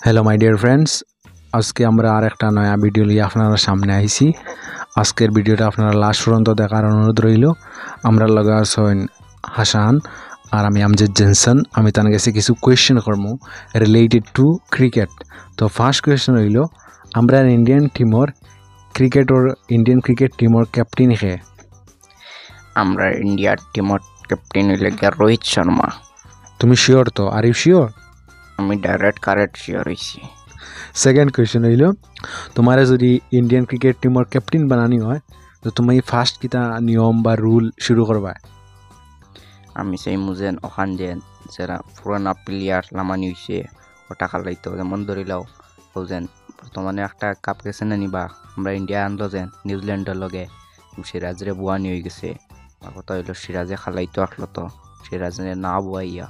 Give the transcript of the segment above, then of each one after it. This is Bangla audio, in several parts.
হ্যালো মাই ডিয়ার ফ্রেন্ডস, আজকে আমরা আর একটা নয়া ভিডিও নিয়ে আপনারা সামনে আইছি। আজকের ভিডিওটা আপনারা লাস্ট পর্যন্ত দেখার অনুরোধ রইল। আমরা লগা আছেন হাসান আর আমি আমজেদ জেনসন। আমি তার কাছে কিছু কোয়েশ্চেন করবো রিলেটেড টু ক্রিকেট। তো ফার্স্ট কোয়েশ্চেন রইল, আমরা ইন্ডিয়ান ক্রিকেট টিমর ক্যাপ্টেন কে? আমরা ইন্ডিয়ার টিমত ক্যাপ্টেন হইলে গিয়া রোহিত শর্মা। তুমি শিওর তো? Are you sure? আমি ডাইরেক্ট কারেক্ট শিওর হয়েছি। সেকেন্ড কোয়েশ্চেন হইল, তোমারে যদি ইন্ডিয়ান ক্রিকেট টিমর ক্যাপ্টেন বানানি হয় তো তুমি ফার্স্ট কিতা নিয়ম বা রুল শুরু করবা? আমি সেই মুজেন ওখান যারা পুরানা প্লেয়ার লামানি হয়েছে ওটা খালাইতো, যেমন ধরিলাও যেন বর্তমানে একটা কাপ গেছে না নিবা, আমরা ইন্ডিয়া আনলো যেন নিউজিল্যান্ডের লগে সিরাজরে বুয়ানি হয়ে গেছে। কথা হইলো সিরাজে খালাইতো আসলো, তো সিরাজে না বুয়াইয়া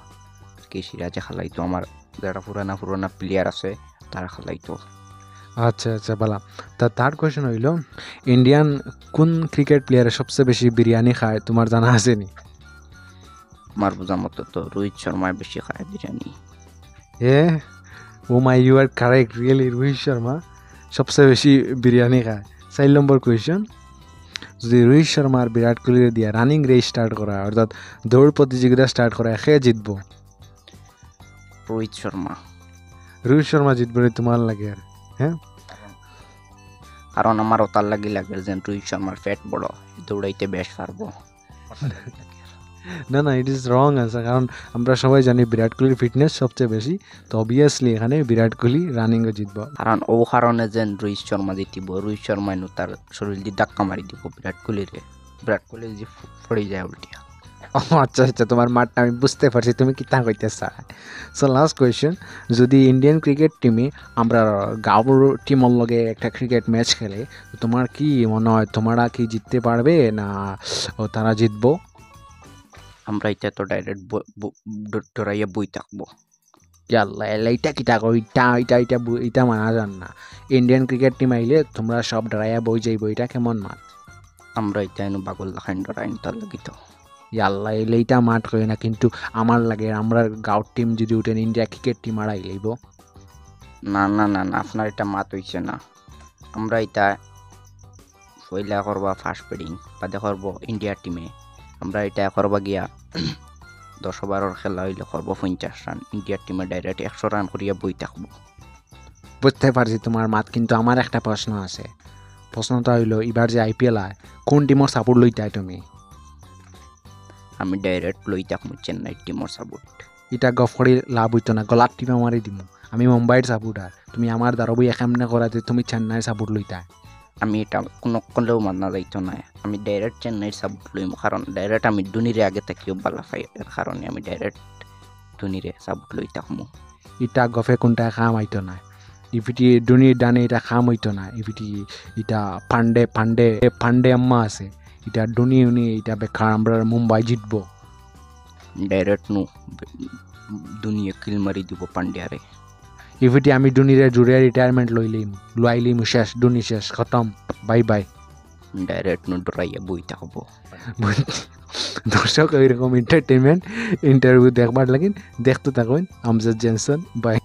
কি সিরাজে খালাইতো, আমার যারা পুরানা প্লেয়ার আছে তারা খালাইতো। আচ্ছা আচ্ছা, বলা। তা থার্ড কোয়েশ্চেন হইল, ইন্ডিয়ান কোন ক্রিকেট প্লেয়ারে সবচেয়ে বেশি বিরিয়ানি খায় তোমার জানা আছে নি? আমার বোঝা মতো তো রোহিত শর্মায় বেশি খায় বিরিয়ানি। এ oh my, you are correct, really Rohit Sharma সবচেয়ে বেশি বিরিয়ানি খায়। 4 নম্বর কোয়েশ্চেন, যদি রোহিত শর্মা আর বিরাট কোহলির দিয়া রানিং রেস স্টার্ট করা হয়, অর্থাৎ দৌড় প্রতিযোগিতা স্টার্ট করা হয়, কে জিতবো? রোহিত শর্মা। রোহিত শর্মা জিতবে তোমার লাগে? আর হ্যাঁ, কারণ আমার ওতার লাগে যে রোহিত শর্মার ফ্যাট বড়, দৌড়াইতে বেশ পারবো। না না, ইট ইজ রং আনসার। কারণ আমরা সবাই জানি বিরাট কোহলির ফিটনেস সবচেয়ে বেশি, তো অবভিয়াসলি এখানে বিরাট কোহলি রানিংয়ে জিতবো। কারণ ও কারণে যেন রোহিত শর্মা জিতিব, রোহিত শর্মা তার শরীর দিয়ে ধাক্কা মারি দিব বিরাট কোহলি যে পড়ে যায় উল্টিয়া। ও আচ্ছা আচ্ছা, তোমার মাঠটা আমি বুঝতে পারছি তুমি কি তা কইতেছ। সো লাস্ট কোয়েশ্চেন, যদি ইন্ডিয়ান ক্রিকেট টিমে আমরা গাঁওর টিমের লগে একটা ক্রিকেট ম্যাচ খেলে, তো তোমার কি মনে হয় তোমরা কি জিততে পারবে না তারা জিতবো? আমরা এটা তো ডাইরেক্ট ডরাইয়া বই থাকবো। ইয়াল্লা এলা, এটা কিটা কই, এটা মানা যান না। ইন্ডিয়ান ক্রিকেট টিম আইলে তোমরা সব ডরাইয়া বই যাইব, এটা কেমন মাঠ? আমরা এটা এনে বাগল দেখান ডরাইন তার লাগি তো। ইয়াল্লা এলে এটা মাঠ কই না, কিন্তু আমার লাগে আমরা গাঁওর টিম যদি উঠেন ইন্ডিয়া ক্রিকেট টিম আর আইলেইব। না না না না, আপনার এটা মাত হইছে না। আমরা এটা পয়লা করবা ফার্স্ট ব্যাটিং বাদে করবো ইন্ডিয়ার টিমে। আমরা এটা করবা গিয়া 10 ওভারের খেলা হইলে করবো 50 রান, ইন্ডিয়ার টিমে ডাইরেক্ট 100 রান করিয়া বই থাকবো। বুঝতে পারছি তোমার মাত, কিন্তু আমার একটা প্রশ্ন আছে। প্রশ্নটা হইল, এবার যে আইপিএল হয় কোন টিমর সাপোর্ট লইতে তুমি? আমি ডাইরেক্ট লই থাকবো চেন্নাই টিমর সাপোর্ট। এটা গফ করে লাভ হইতো না, গলার টিম আমারই দিমু। আমি মুম্বাইয়ের সাপোর্টার, তুমি আমার দ্বারা বই একামনে করা যে তুমি চেন্নাইয়ের সাপোর্ট লইতা। আমি এটা কোনো করলেও মানা যাইতো না, আমি ডাইরেক্ট চেন্নাইয়ের সাপোর্ট লইম। কারণ ডাইরেক্ট আমি ধোনিরে আগে থাকিও বালা পাই, এর কারণে আমি ডাইরেক্ট ধোনিরে সাপোর্ট লই থাকবো। এটা গফে কোনটা খাম হইতো না, ইফিটি ধোনির ডানে এটা খাম হইতো না। ইফিটি এটা পান্ডে আম্মা আছে, এটা ধোনি উনি এটা বেকার আমরা মুম্বাই জিতবো। ডাইরেক্ট ধোনিয়ে কিল মারি দিব পান্ডিয়ারে। ইফিটি আমি ধোনিরে জুড়ে রিটায়ারমেন্ট লইলিম, শেষ, ধোনি শেষ, খতম, বাই বাই। ডাইরেক্ট ডরাইয়া বই থাকবো। দর্শক এরকম এন্টারটেনমেন্ট ইন্টারভিউ দেখবার লাগিন দেখতে থাকুন আমজাদ জেনসন। বাই।